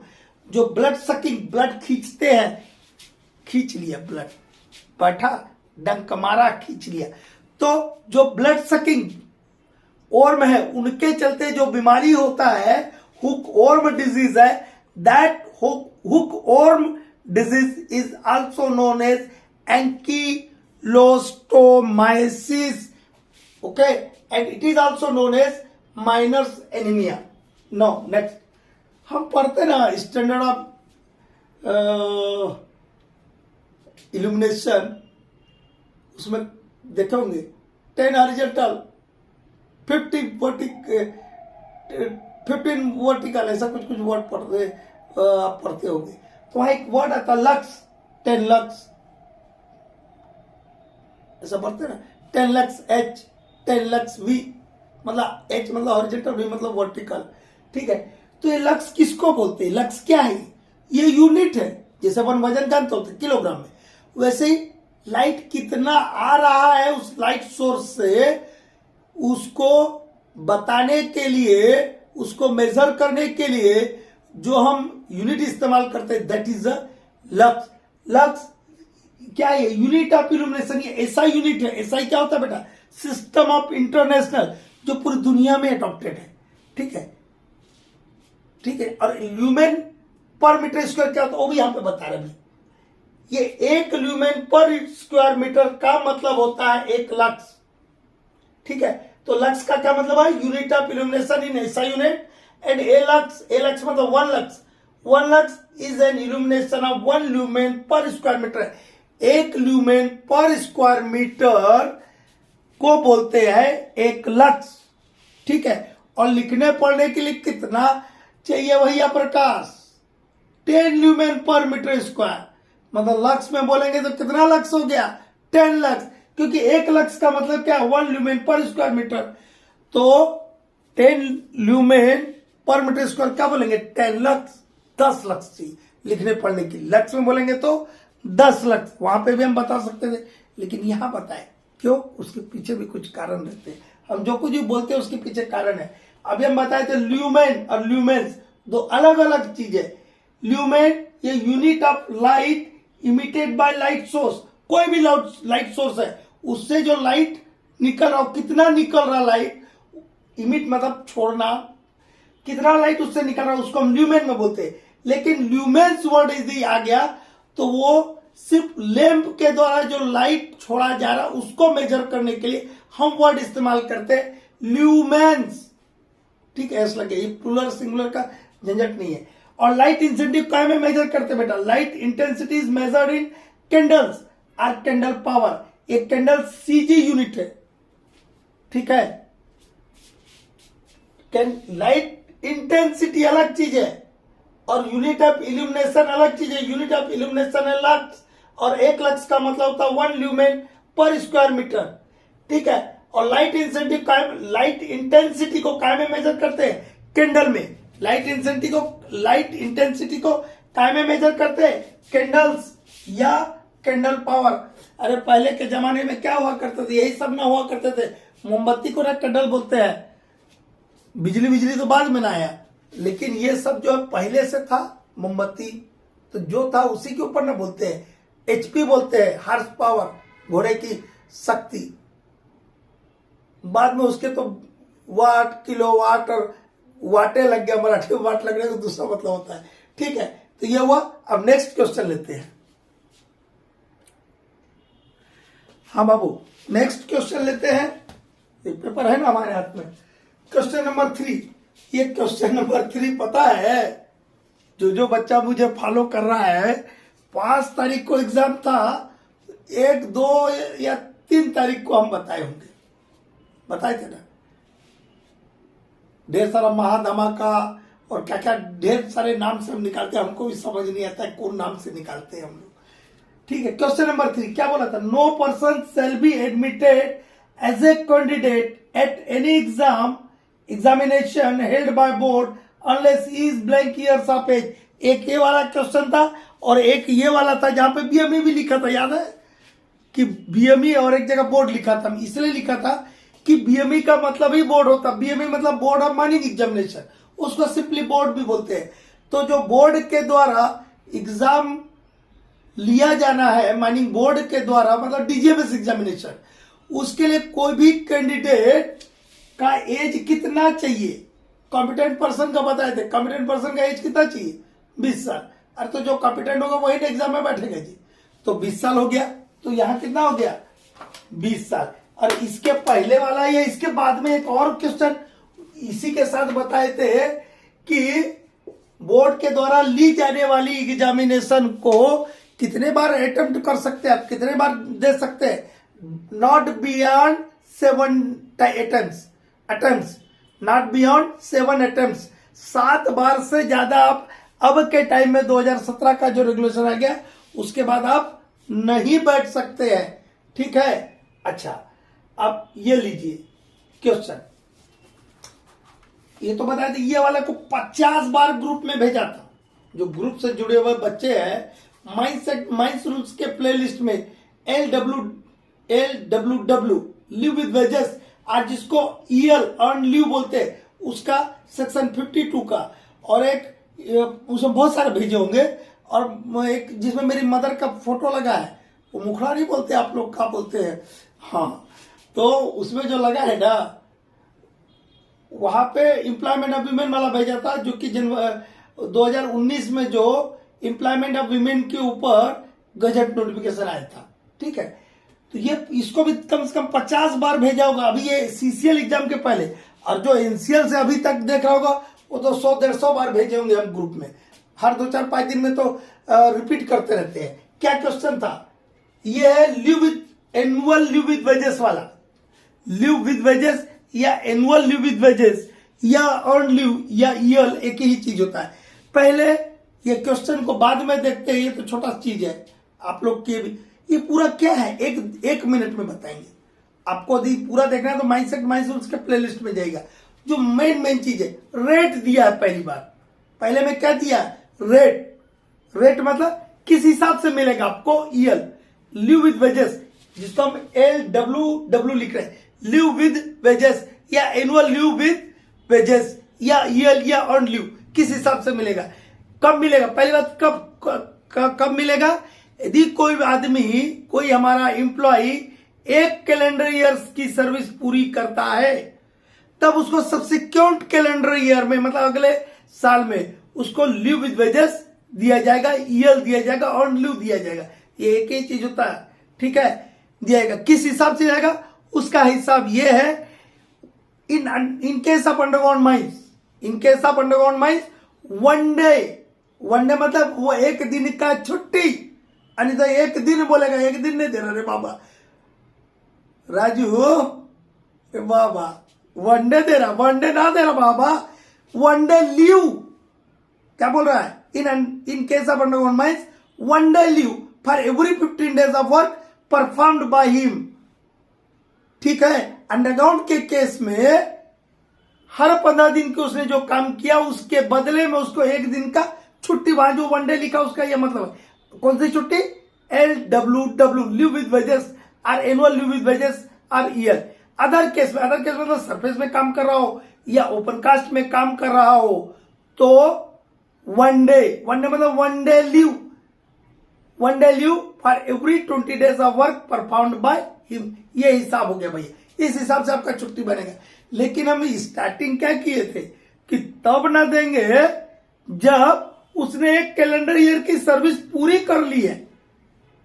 A: जो ब्लड सकिंग, ब्लड खींचते हैं, खींच लिया ब्लड, बैठा डंक मारा खींच लिया, तो जो ब्लड सकिंग ऑर्म है उनके चलते जो बीमारी होता है हुक ऑर्म डिजीज है, that hookworm disease is also known as ankylostomiasis, okay, and it is also known as Miner's anemia. Now next हम पढ़ते ना स्टैंडर्ड ऑफ इल्यूमिनेशन, उसमें देखे होंगे 10 हॉरिजॉन्टल 15 वर्टिकल, ऐसा कुछ वर्ड आप पढ़ते होंगे। तो वहां एक वर्ड आता लक्स, 10 लक्स, ऐसा पढ़ते ना, 10 लक्स H, 10 लक्स V, मतलब H मतलब हॉरिजॉन्टल, V मतलब वर्टिकल, ठीक है। तो ये लक्स किसको बोलते हैं, लक्स क्या है, ये यूनिट है, जैसे अपन वजन जानते होते किलोग्राम में, वैसे ही लाइट कितना आ रहा है उस लाइट सोर्स से, उसको बताने के लिए, उसको मेजर करने के लिए जो हम यूनिट इस्तेमाल करते हैं, दैट इज लक्स। लक्स क्या है, यूनिट ऑफ इल्यूमिनेशन, ये ऐसा यूनिट है। ऐसा ही क्या होता है बेटा, सिस्टम ऑफ इंटरनेशनल, जो पूरी दुनिया में अडॉप्टेड है, ठीक है, ठीक है। और ल्यूमेन पर मीटर स्क्वायर क्या होता है वो भी यहां पे बता रहे हैं। ये 1 ल्यूमेन पर स्क्वायर मीटर का मतलब होता है 1 लक्स, ठीक है। तो लक्स का क्या मतलब है, यूनिट ऑफ इल्यूमिनेशन इन ऐसा यूनिट, एंड ए लक्स मतलब 1 lux, 1 lux is an illumination of 1 lumen per square metre. 1 lumen per square metre को बोलते हैं 1 लक्स, ठीक है। और लिखने पढ़ने के लिए कितना चाहिए भैया प्रकाश, 10 ल्यूमेन पर मीटर स्क्वायर, मतलब लक्स में बोलेंगे तो कितना लक्स हो गया, 10 लक्स, क्योंकि 1 लक्स का मतलब क्या, 1 ल्यूमेन पर स्क्वायर मीटर, तो 10 ल्यूमेन पर मीटर स्क्वायर क्या बोलेंगे, 10 लक्स, 10 लक्स चाहिए लिखने पढ़ने की। लक्स में बोलेंगे तो 10 लक्स, वहां पे भी हम बता सकते थे, लेकिन यहां बताए क्यों, उसके पीछे भी कुछ कारण रहते हैं। हम जो कुछ भी बोलते हैं उसके पीछे कारण है। अभी हम बताए थे ल्यूमेन और ल्यूमेंस दो अलग अलग चीजें। ल्यूमेन ये unit of light emitted by light source, कोई भी लाइट सोर्स है उससे जो लाइट निकल रहा, कितना निकल रहा लाइट, इमिट मतलब छोड़ना, कितना लाइट उससे निकल रहा है उसको हम ल्यूमेन में बोलते हैं। लेकिन ल्यूमेंस वर्ड यदि आ गया तो वो सिर्फ लैंप के द्वारा जो लाइट छोड़ा जा रहा है उसको मेजर करने के लिए हम वर्ड इस्तेमाल करते हैं ल्यूमेंस, ठीक है। ऐसा लगे, ये प्लूरल सिंगुलर का झंझट नहीं है। और लाइट इंटेंसिटी क्या में मेजर करते बेटा, light intensity is measured in candles और कैंडल पावर। एक कैंडल सीजी यूनिट है, ठीक है। लाइट इंटेंसिटी अलग चीज है और यूनिट ऑफ इल्यूमिनेशन अलग चीज है। यूनिट ऑफ इल्यूमिनेशन है लक्स, और 1 लक्स का मतलब होता है 1 ल्यूमेन पर स्क्वायर मीटर, ठीक है। और लाइट इंटेंसिटी को काय में मेजर करते हैं, कैंडल में। लाइट इंटेंसिटी को काय में मेजर करते हैं, कैंडल्स या कैंडल पावर। अरे पहले के जमाने में क्या हुआ करते थे, यही सब ना हुआ करते थे। मोमबत्ती को ना कैंडल बोलते हैं, बिजली तो बाद में ना आया, लेकिन ये सब जो पहले से था मोमबत्ती, तो जो था उसी के ऊपर ना बोलते हैं। HP बोलते हैं, हार्स पावर, घोड़े की शक्ति। बाद में उसके तो वाट, किलोवाट और वाटे लग गया, मराठी में वाट लगने का दूसरा मतलब होता है। ठीक है, तो ये हुआ। अब नेक्स्ट क्वेश्चन लेते हैं। हाँ बाबू, नेक्स्ट क्वेश्चन लेते हैं। ये पेपर है ना हमारे हाथ में। Question number 3। ये क्वेश्चन नंबर 3 पता है, जो बच्चा मुझे फॉलो कर रहा है, 5 तारीख को एग्जाम था, 1, 2 या 3 तारीख को हम बताए होंगे, बताए थे ना। ढेर सारा महाधमाका और क्या क्या ढेर सारे नाम से हम निकालते हैं, हमको भी समझ नहीं आता है कौन नाम से निकालते हैं हम लोग। ठीक है, क्वेश्चन नंबर 3 क्या बोला था? No person shall be admitted as a candidate at any examination held by board unless is blank years of age. एक ये वाला क्वेश्चन था और एक ये वाला था जहां पे बीएमई भी लिखा था, याद है कि बीएमई और एक जगह बोर्ड लिखा था। इसलिए लिखा था कि बीएमई का मतलब ही बोर्ड होता, बीएमई मतलब बोर्ड ऑफ माइनिंग एग्जामिनेशन, उसको सिंपली बोर्ड भी बोलते हैं। तो जो बोर्ड के द्वारा एग्जाम लिया जाना है, माइनिंग बोर्ड के द्वारा, मतलब डीजीएमएस एग्जामिनेशन, उसके लिए कोई भी कैंडिडेट का एज कितना चाहिए, कॉम्पिटेंट पर्सन का बताए थे। कॉम्पिटेंट पर्सन का एज कितना चाहिए? 20 साल। अरे तो जो कॉम्पिटेंट होगा वही एग्जाम में बैठेगा जी। तो 20 साल हो गया, तो यहां कितना हो गया? 20 साल। और इसके पहले वाला या इसके बाद में एक और क्वेश्चन इसी के साथ बताए थे कि बोर्ड के द्वारा ली जाने वाली एग्जामिनेशन को कितने बार अटेम्प्ट कर सकते हैं आप, कितने बार दे सकते हैं? Not beyond 7 attempts, not beyond 7 attempts. 7 बार से ज्यादा आप अब के टाइम में 2017 का जो रेगुलेशन आ गया उसके बाद आप नहीं बैठ सकते हैं। ठीक है, अच्छा अब ये लीजिए क्वेश्चन, ये तो बताया था, ये वाला को 50 बार ग्रुप में भेजा था। जो ग्रुप से जुड़े हुए बच्चे हैं, माइंस रूल्स के प्लेलिस्ट में LWW लिव विद वेजेस, आज जिसको ईएल अर्न लीव बोलते हैं, उसका सेक्शन 52 का, और एक उसमें बहुत सारे भेजे होंगे, और एक जिसमें मेरी मदर का फोटो लगा है, वो मुखड़ा नहीं बोलते आप लोग, क्या बोलते हैं? हाँ, तो उसमें जो लगा है ना, वहां पे एम्प्लॉयमेंट ऑफ वीमेन वाला भेजा था, जो कि 2019 में जो एम्प्लॉयमेंट ऑफ वीमेन के ऊपर गजट नोटिफिकेशन आया था। ठीक है, तो ये इसको भी कम से कम 50 बार भेजा होगा, अभी ये सीसीएल एग्जाम के पहले। और जो एनसीएल से अभी तक देख रहा होगा वो तो 100-150 बार भेजे होंगे हम ग्रुप में, हर 2-4-5 दिन में तो रिपीट करते रहते हैं। क्या क्वेश्चन था? ये है live with annual live with wages वाला, लिव विद वेजेस या एनुअल लिव विद वेजेस या अर्न लिव या ईएल, एक ही चीज होता है। पहले ये क्वेश्चन को बाद में देखते हैं, ये तो छोटा चीज है आप लोग के भी। ये पूरा क्या है एक मिनट में बताएंगे आपको। यदि पूरा देखना है तो माइंड रूल्स के प्लेलिस्ट में जाएगा। जो मेन चीज है, रेट दिया है पहली बार। पहले में क्या दिया? रेट मतलब किस हिसाब से मिलेगा आपको ईएल। लिव विद वेजेस, जिसको हम LWW लिख रहे हैं, लिव विद वेजेस या एनुअल लिव विद वेजेस या ईएल या अर्न लिव, किस हिसाब से मिलेगा, कब मिलेगा? पहली बात कब मिलेगा? यदि कोई आदमी, कोई हमारा एम्प्लॉय 1 कैलेंडर ईयर्स की सर्विस पूरी करता है, तब उसको सब्सिक्वेंट कैलेंडर ईयर में, मतलब अगले साल में, उसको लिव विद वेजेस दिया जाएगा, ईएल दिया जाएगा, अर्न लिव दिया जाएगा। ये एक ही चीज होता है। ठीक है, दिया जाएगा। किस हिसाब से जाएगा? उसका हिसाब ये है, इन case of underground mines, in case of underground mines, one day मतलब वो 1 दिन का छुट्टी। अनि तो 1 दिन बोलेगा, 1 दिन नहीं दे रहा रे बाबा राजू, रे बाबा वनडे दे रहा, वनडे ना दे रहा बाबा, वनडे लीव। क्या बोल रहा है? इन case of underground mines, one day leave for every 15 days of work performed by him. ठीक है, अंडरग्राउंड के केस में हर 15 दिन के उसने जो काम किया उसके बदले में उसको 1 दिन का छुट्टी। वहां जो वनडे लिखा उसका यह मतलब है, कौन सी छुट्टी? LWW लिव विद वेजेस और एनुअल लिव विद वेजेस और ईयर। अदर केस में मतलब सरफेस में काम कर रहा हो या ओपन कास्ट में काम कर रहा हो, तो वनडे मतलब one day leave for every 20 days of work performed by him. ये हिसाब हो गया भैया, इस हिसाब से आपका छुट्टी बनेगा। लेकिन हम स्टार्टिंग क्या किए थे कि तब ना देंगे जब उसने एक कैलेंडर ईयर की सर्विस पूरी कर ली है।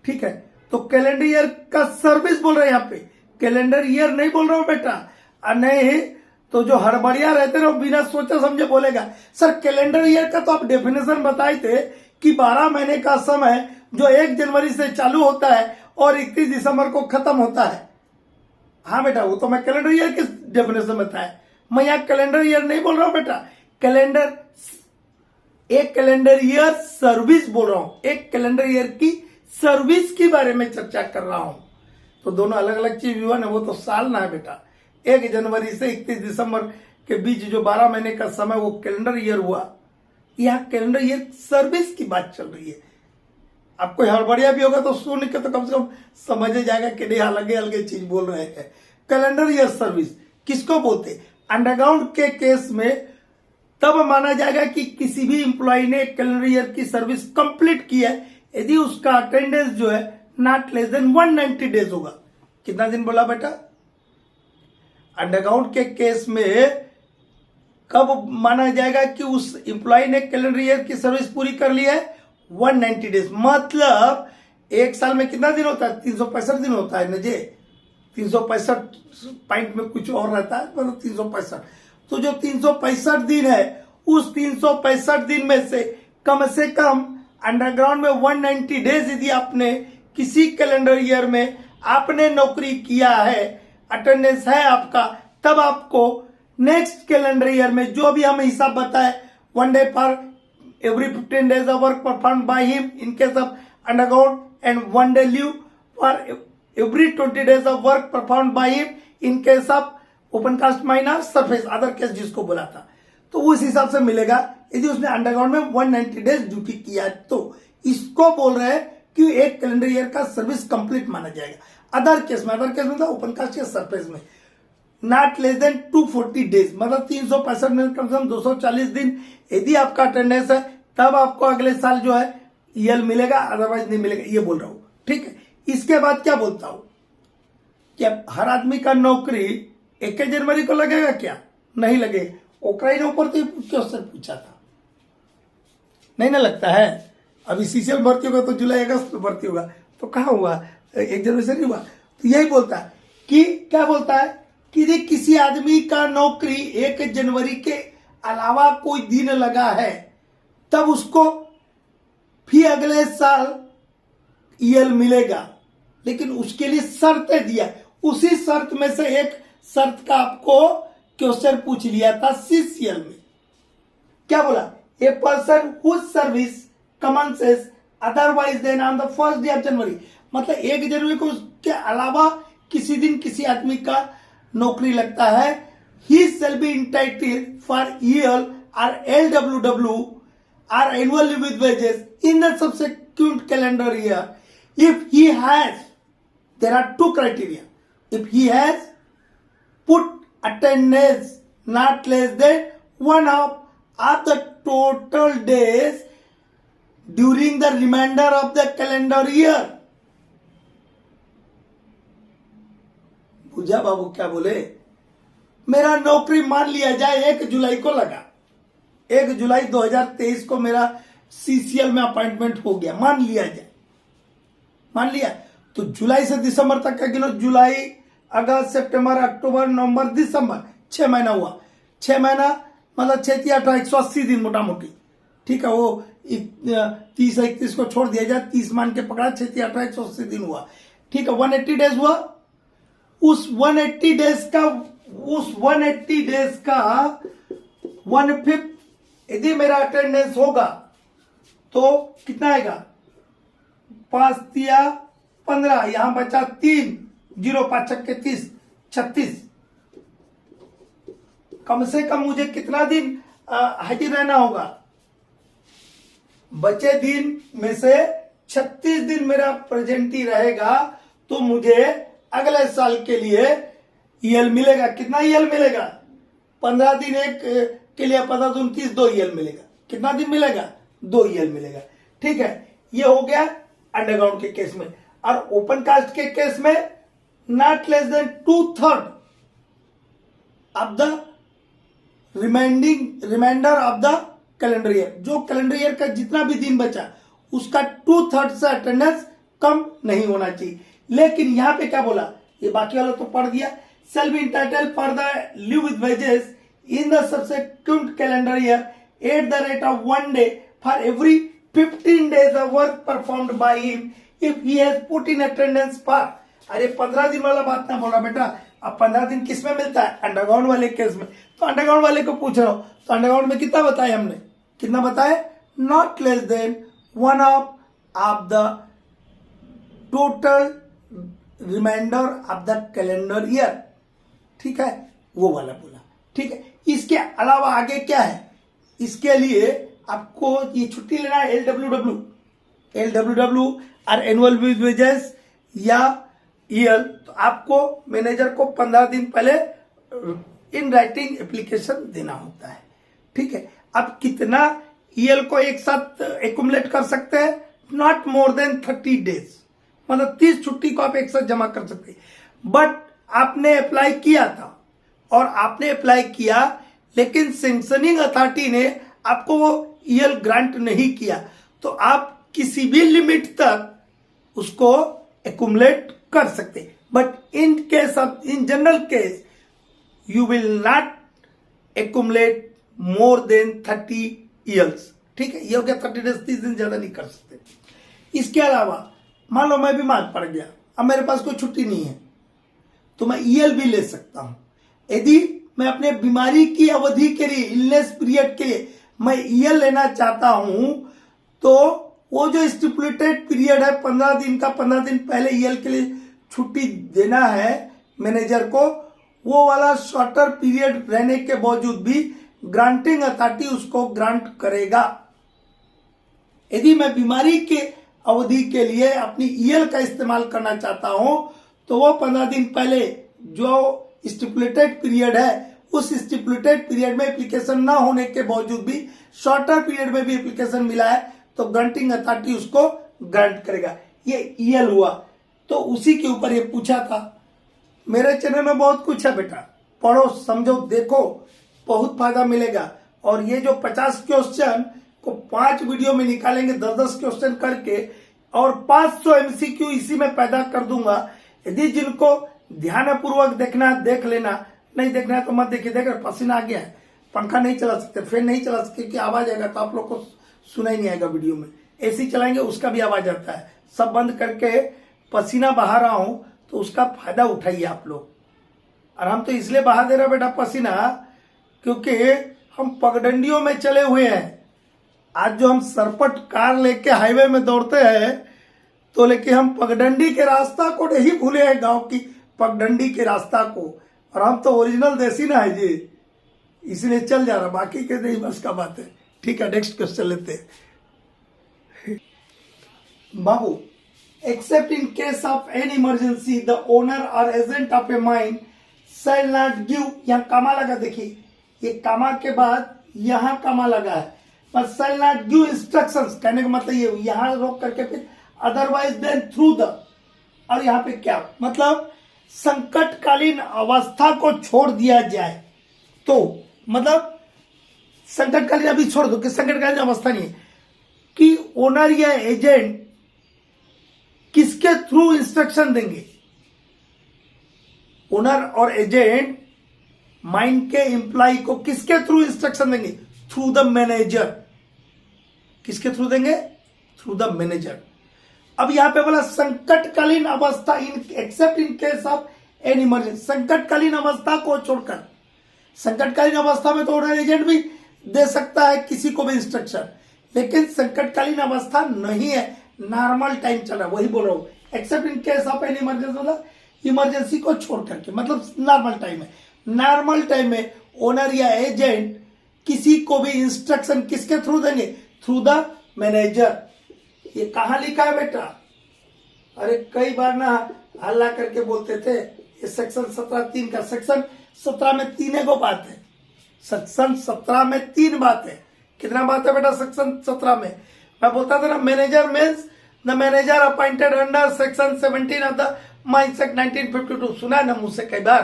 A: ठीक है, तो कैलेंडर ईयर का सर्विस बोल रहे हैं यहाँ पे, कैलेंडर ईयर नहीं बोल रहा हूं बेटा। नहीं तो जो हड़बड़िया रहते ना बिना सोचे समझे बोलेगा सर कैलेंडर ईयर का तो आप डेफिनेशन बताए थे कि 12 महीने का समय जो 1 जनवरी से चालू होता है और 31 दिसंबर को खत्म होता है। हाँ बेटा, वो तो मैं कैलेंडर ईयर की डेफिनेशन बताया, मैं यहाँ कैलेंडर ईयर नहीं बोल रहा हूं बेटा, एक कैलेंडर ईयर सर्विस बोल रहा हूं, एक कैलेंडर ईयर की सर्विस के बारे में चर्चा कर रहा हूं। तो दोनों अलग अलग चीज हुआ ना, वो तो साल ना है बेटा। 1 जनवरी से 31 दिसंबर के बीच जो 12 महीने का समय वो कैलेंडर ईयर हुआ। यहाँ कैलेंडर ईयर सर्विस की बात चल रही है। आपको हड़बड़िया भी होगा तो सुन के तो कम से कम समझ जाएगा कि नहीं अलगे अलगे चीज बोल रहे हैं। कैलेंडर ईयर सर्विस किसको बोलते? अंडरग्राउंड के केस में तब माना जाएगा कि किसी भी एम्प्लॉय ने कैलेंडर ईयर की सर्विस कंप्लीट की है यदि उसका अटेंडेंस जो है नॉट लेस देन 190 डेज होगा। कितना दिन बोला बेटा? अंडरग्राउंड के केस में कब माना जाएगा कि उस एम्प्लॉय ने कैलेंडर ईयर की सर्विस पूरी कर ली है? 190 डेज। मतलब एक साल में कितना दिन होता है? 365 दिन होता है ना जी। 365 पॉइंट में कुछ और रहता है, मतलब 365। तो जो 365 दिन है उस 365 दिन में से कम अंडरग्राउंड में 190 डेज यदि आपने किसी कैलेंडर ईयर में आपने नौकरी किया है, अटेंडेंस है आपका, तब आपको नेक्स्ट कैलेंडर ईयर में जो भी हमें हिसाब बताए 1 डे पर every 15 days of work performed by him in case of underground and 1 day leave for every 20 days of work performed by him in case of open cast mine or surface other case जिसको बोला था, तो उस हिसाब से मिलेगा यदि उसने अंडरग्राउंड में 190 डेज ड्यूटी किया तो इसको बोल रहे हैं कि एक कैलेंडर ईयर का सर्विस कंप्लीट माना जाएगा। अदर केस में था ओपन कास्ट या सरफेस में नॉट लेस देन 240 डेज, मतलब 365 में कम से कम 240 दिन यदि आपका अटेंडेंस है तब आपको अगले साल जो है ईएल मिलेगा, अदरवाइज नहीं मिलेगा, ये बोल रहा हूं। ठीक है, इसके बाद क्या बोलता हूं कि हर आदमी का नौकरी 1 जनवरी को लगेगा क्या? नहीं लगेगा। ओकराई ने ऊपर तो क्वेश्चन पूछा था, नहीं ना लगता है। अभी सीसीएल भर्ती होगा तो जुलाई अगस्त में भर्ती होगा, तो कहां हुआ? 1 जनवरी से नहीं हुआ। तो यही बोलता है कि क्या बोलता है कि यदि किसी आदमी का नौकरी 1 जनवरी के अलावा कोई दिन लगा है तब उसको फिर अगले साल ईएल मिलेगा, लेकिन उसके लिए शर्तें दिया। उसी शर्त में से एक शर्त का आपको क्वेश्चन पूछ लिया था सीसीएल में। क्या बोला? A person whose service commences otherwise than on the first day of January, मतलब 1 जनवरी को उसके अलावा किसी दिन किसी आदमी का नौकरी लगता है, ही shall be entitled for EL or LWW or annual leave with wages in the subsequent calendar year if he has, there are 2 criteria, if he has put attendance not less than 1/2 of the total days during the remainder of the calendar year। पूजा बाबू क्या बोले? मेरा नौकरी मान लिया जाए 1 जुलाई को लगा, 1 जुलाई 2023 को मेरा सीसीएल में अपॉइंटमेंट हो गया, मान लिया जाए, मान लिया तो जुलाई से दिसंबर तक का गिनो, जुलाई अगस्त सितंबर अक्टूबर नवंबर दिसंबर 6 महीना हुआ। 6 महीना मतलब 6 18 180 दिन मोटा मोटी। ठीक है, वो 30 31 को छोड़ दिया जाए, 30 मान के पकड़ा, 6 18 180 दिन हुआ। ठीक है, 180 डेज हुआ। उस 180 डेज का 1/5 यदि मेरा अटेंडेंस होगा तो कितना आएगा? 5 तिया 15, यहां बचा 3, 0 5 छक्के 30, 36। कम से कम मुझे कितना दिन हाजिर रहना होगा? बचे दिन में से 36 दिन मेरा प्रेजेंट ही रहेगा, तो मुझे अगले साल के लिए ईएल मिलेगा। कितना ईएल मिलेगा? 15 दिन एक के लिए 15 दून 30, 2 ईएल मिलेगा। कितना दिन मिलेगा? 2 ईएल मिलेगा। ठीक है, ये हो गया अंडरग्राउंड के केस में। और ओपन कास्ट के केस में not less than 2/3 of the remainder of the calendar year, जो कैलेंडर ईयर का जितना भी दिन बचा उसका 2/3 से अटेंडेंस कम नहीं होना चाहिए। लेकिन यहाँ पे क्या बोला, ये बाकी वाला तो पढ़ दिया, shall be entitled for the leave with wages in the subsequent calendar year at the rate of 1 day for every 15 days of work performed by him if he has put in attendance for। अरे 15 दिन वाला बात ना बोला बेटा, अब 15 दिन किस में मिलता है, अंडरग्राउंड वाले केस में। तो अंडरग्राउंड वाले को पूछ रहा हूं, तो अंडरग्राउंड में कितना बताया हमने, कितना बताया, not less than 1/2 of the total remainder of the calendar year. ठीक है, वो वाला बोला। ठीक है, इसके अलावा आगे क्या है, इसके लिए आपको ये छुट्टी लेना है, एलडब्ल्यूडब्ल्यू और एनुअल वेजेस या ईएल, तो आपको मैनेजर को 15 दिन पहले इन राइटिंग एप्लीकेशन देना होता है। ठीक है, अब कितना ईएल को एक साथ एकुमुलेट कर सकते हैं, नॉट मोर देन 30 डेज, मतलब 30 छुट्टी को आप एक साथ जमा कर सकते हैं। बट आपने अप्लाई किया था और आपने अप्लाई किया, लेकिन सैंक्शनिंग अथॉरिटी ने आपको वो ईएल ग्रांट नहीं किया, तो आप किसी भी लिमिट तक उसको एकुमुलेट कर सकते। But in general case you will not accumulate more than 30 years. ठीक है, ये हो गया 30 डेज, 30 दिन ज्यादा नहीं कर सकते। इसके अलावा मान लो मैं बीमार पड़ गया, अब मेरे पास कोई छुट्टी नहीं है, तो मैं ईएल भी ले सकता हूं। यदि मैं अपने बीमारी की अवधि के लिए, इलनेस पीरियड के लिए मैं ईएल लेना चाहता हूं, तो वो जो स्टिपुलेटेड पीरियड है 15 दिन का, 15 दिन पहले ईएल के लिए छुट्टी देना है मैनेजर को, वो वाला शॉर्टर पीरियड रहने के बावजूद भी ग्रांटिंग अथॉरिटी उसको ग्रांट करेगा। यदि मैं बीमारी के अवधि के लिए अपनी ईएल का इस्तेमाल करना चाहता हूं, तो वो 15 दिन पहले जो स्टिपुलेटेड पीरियड है, उस स्टिपुलेटेड पीरियड में एप्लीकेशन ना होने के बावजूद भी शॉर्टर पीरियड में भी एप्लीकेशन मिला है, तो ग्रांटिंग अथॉरिटी उसको ग्रांट करेगा। ये ईएल हुआ, तो उसी के ऊपर ये पूछा था। मेरे चैनल में बहुत कुछ है बेटा, पढ़ो, समझो, देखो, बहुत फायदा मिलेगा। और ये जो 50 क्वेश्चन को 5 वीडियो में निकालेंगे, 10-10 क्वेश्चन करके, और 500 एमसीक्यू इसी में पैदा कर दूंगा। यदि जिनको ध्यानपूर्वक देखना है देख लेना, नहीं देखना है तो मत देखिए। देखकर पसीना आ गया है, पंखा नहीं चला सकते, फैन नहीं चला सकते कि आवाज आएगा तो आप लोग को सुना ही नहीं आएगा वीडियो में। एसी चलाएंगे उसका भी आवाज आता है, सब बंद करके पसीना बहा रहा हूं, तो उसका फायदा उठाइए आप लोग। और हम तो इसलिए बहा दे रहे बेटा पसीना, क्योंकि हम पगडंडियों में चले हुए हैं। आज जो हम सरपट कार लेके हाईवे में दौड़ते हैं, तो लेकिन हम पगडंडी के रास्ता को नहीं भूले हैं, गांव की पगडंडी के रास्ता को। और हम तो ओरिजिनल देसी ना है जी, इसलिए चल जा रहा, बाकी के नहीं, बस का बात है। ठीक है, नेक्स्ट क्वेश्चन लेते हैं। बाबू, except in case of any emergency the owner और agent of a mine shall not give, यहाँ कामा लगा, देखिए ये कामा के बाद यहाँ कामा लगा है, पर शैल नॉट गिव इंस्ट्रक्शंस, कहने का मतलब ये, यहां रोक करके फिर अदरवाइज देन थ्रू द, और यहाँ पे क्या मतलब संकटकालीन अवस्था को छोड़ दिया जाए, तो मतलब संकटकालीन अभी छोड़ दो कि संकटकालीन अवस्था नहीं है, कि ओनर या एजेंट किसके थ्रू इंस्ट्रक्शन देंगे। ओनर और एजेंट माइन के एम्प्लॉय को किसके थ्रू इंस्ट्रक्शन देंगे, थ्रू द मैनेजर। किसके थ्रू देंगे, थ्रू द मैनेजर। अब यहां पे बोला संकटकालीन अवस्था, in except in case of an emergency, संकटकालीन अवस्था को छोड़कर। संकटकालीन अवस्था में तो ओनर एजेंट भी दे सकता है किसी को भी इंस्ट्रक्शन, लेकिन संकटकालीन अवस्था नहीं है, नॉर्मल टाइम चल रहा है, वही बोल रहा हूं। Accept in case of an emergency मतलब इमरजेंसी को छोड़ करके, मतलब नॉर्मल टाइम है। नॉर्मल टाइम में ओनर या एजेंट किसी को भी इंस्ट्रक्शन किसके थ्रू देंगे, थ्रू द मैनेजर। ये कहां लिखा है बेटा, अरे कई बार ना हल्ला करके बोलते थे, ये सेक्शन 17(3) का, सेक्शन 17 में 3 बात है, सेक्शन 17 में 3 बात है। कितना बात है बेटा सेक्शन 17 में, मैं बोलता था ना, manager means the manager appointed under section 17 of the mines act 1952, सुना है ना मुझसे कई बार।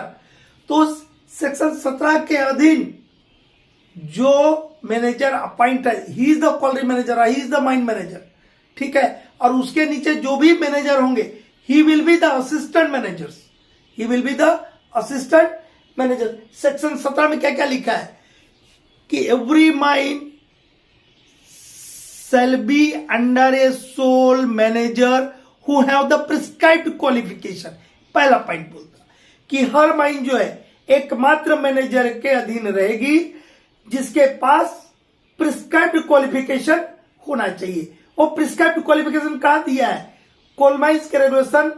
A: तो सेक्शन 17 के अधीन जो मैनेजर अपॉइंट है, he is the quality manager, he is the mind manager, ठीक है। और उसके नीचे जो भी मैनेजर होंगे, ही will be the assistant managers, he will be the assistant manager. Section 17 में क्या क्या लिखा है कि every mind shall be under a sole manager who have the prescribed qualification। पहला पॉइंट बोलता कि हर माइन जो है एकमात्र मैनेजर के अधीन रहेगी जिसके पास प्रिस्क्राइब्ड क्वालिफिकेशन होना चाहिए। वो प्रिस्क्राइब्ड क्वालिफिकेशन कहां दिया है? कोल माइंस के रेगुलेशन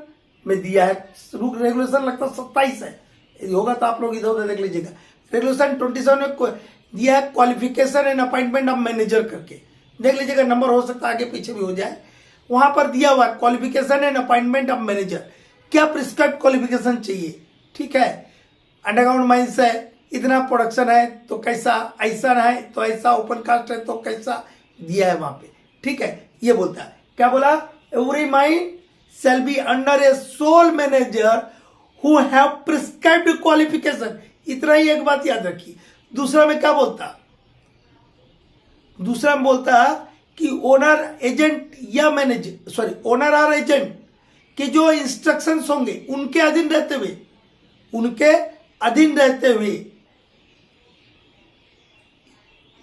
A: में दिया है। रेगुलेशन लगता 27 है, यदि होगा तो आप लोग इधर उधर देख लीजिएगा। रेगुलेशन 27 में दिया है qualification and appointment of manager करके, देख लीजिएगा, नंबर हो सकता है आगे पीछे भी हो जाए। वहां पर दिया हुआ qualification and appointment of manager, क्या प्रिस्क्राइब क्वालिफिकेशन चाहिए, ठीक है। अंडरग्राउंड माइंस है, इतना प्रोडक्शन है तो कैसा, ऐसा है तो ऐसा, ओपन कास्ट है तो कैसा, दिया है वहां पे, ठीक है। ये बोलता है, क्या बोला? Every mine shall be under a sole manager who have prescribed qualification. इतना ही एक बात याद रखिए। दूसरा में क्या बोलता? दूसरा में बोलता कि ओनर एजेंट या मैनेजर, सॉरी, ओनर और एजेंट के जो इंस्ट्रक्शंस होंगे उनके अधीन रहते हुए, उनके अधीन रहते हुए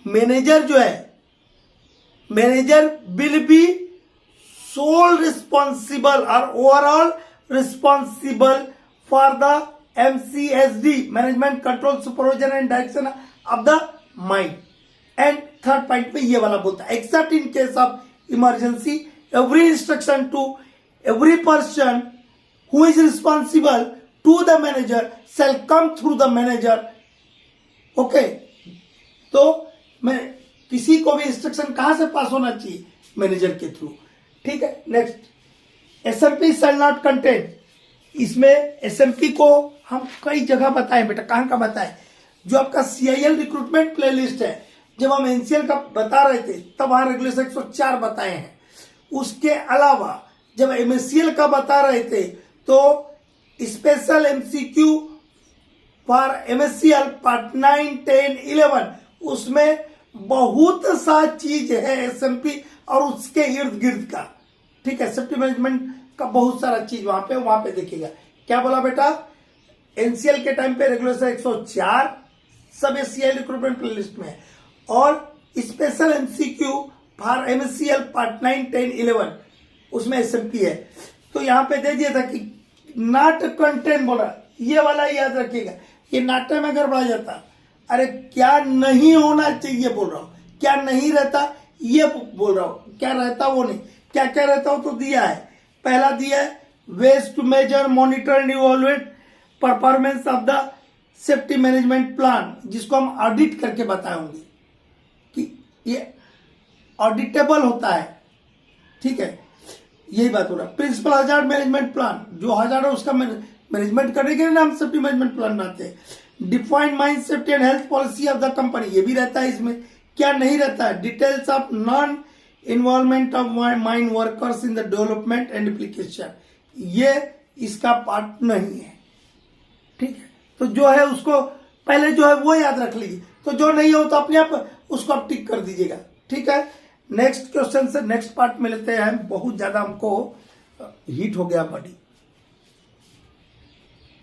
A: मैनेजर जो है, manager will be sole responsible और overall responsible for the MCSD, management control supervision and direction of the mind. And third point में ये वाला बोलता है, except in case of emergency every instruction to every person who is responsible to the manager shall come through the manager. Okay, तो मैं किसी को भी इंस्ट्रक्शन कहां से पास होना चाहिए? मैनेजर के थ्रू, ठीक है। Next, SMP shall not contain. इसमें SMP को हम कई जगह बताएं बेटा, कहां का बताएं? जो आपका CIL रिक्रूटमेंट प्लेलिस्ट है, जब हम NCL का बता रहे थे तब वहां रेगुलेशन 104 बताए हैं। उसके अलावा जब MSCL का बता रहे थे तो special MCQ for MSCL part 9, 10, 11, उसमें बहुत सा चीज है SMP और उसके इर्द गिर्द का, ठीक है। सेफ्टी मैनेजमेंट का बहुत सारा चीज वहां पे देखिएगा। क्या बोला बेटा? NCL के टाइम पे रेगुलेशन 104 सब CIL रिक्रूटमेंट प्लेलिस्ट में है, और special MCQ for MSCL part 9, 10, 11 उसमें SMP है। तो यहां पे दे दिया था कि नॉट कंटेन बोला, ये वाला याद रखिएगा। ये नाटे में गड़बड़ा जाता, अरे क्या नहीं होना चाहिए बोल रहा हूं, क्या नहीं रहता ये बोल रहा हूं, क्या रहता वो नहीं, क्या क्या रहता हो तो दिया है। पहला दिया है ways to measure, monitor and evaluate performance of the safety management plan, जिसको हम ऑडिट करके बताएंगे कि ये ऑडिटेबल होता है, ठीक है। यही बात हो रहा है। प्रिंसिपल हजार्ड मैनेजमेंट प्लान, जो हजार्ड है उसका मैनेजमेंट करने के लिए हम सेफ्टी मैनेजमेंट प्लान बनाते हैं। Defined mine safety and health policy of the company, ये भी रहता है इसमें। क्या नहीं रहता है? Details of non involvement of mine workers in the development and application, ये इसका पार्ट नहीं है, ठीक है। तो जो है उसको पहले जो है वो याद रख लीजिए, तो जो नहीं हो तो अपने आप उसको आप टिक कर दीजिएगा, ठीक है। नेक्स्ट क्वेश्चन से नेक्स्ट पार्ट में लेते हैं। बहुत ज्यादा हमको हीट हो गया बॉडी।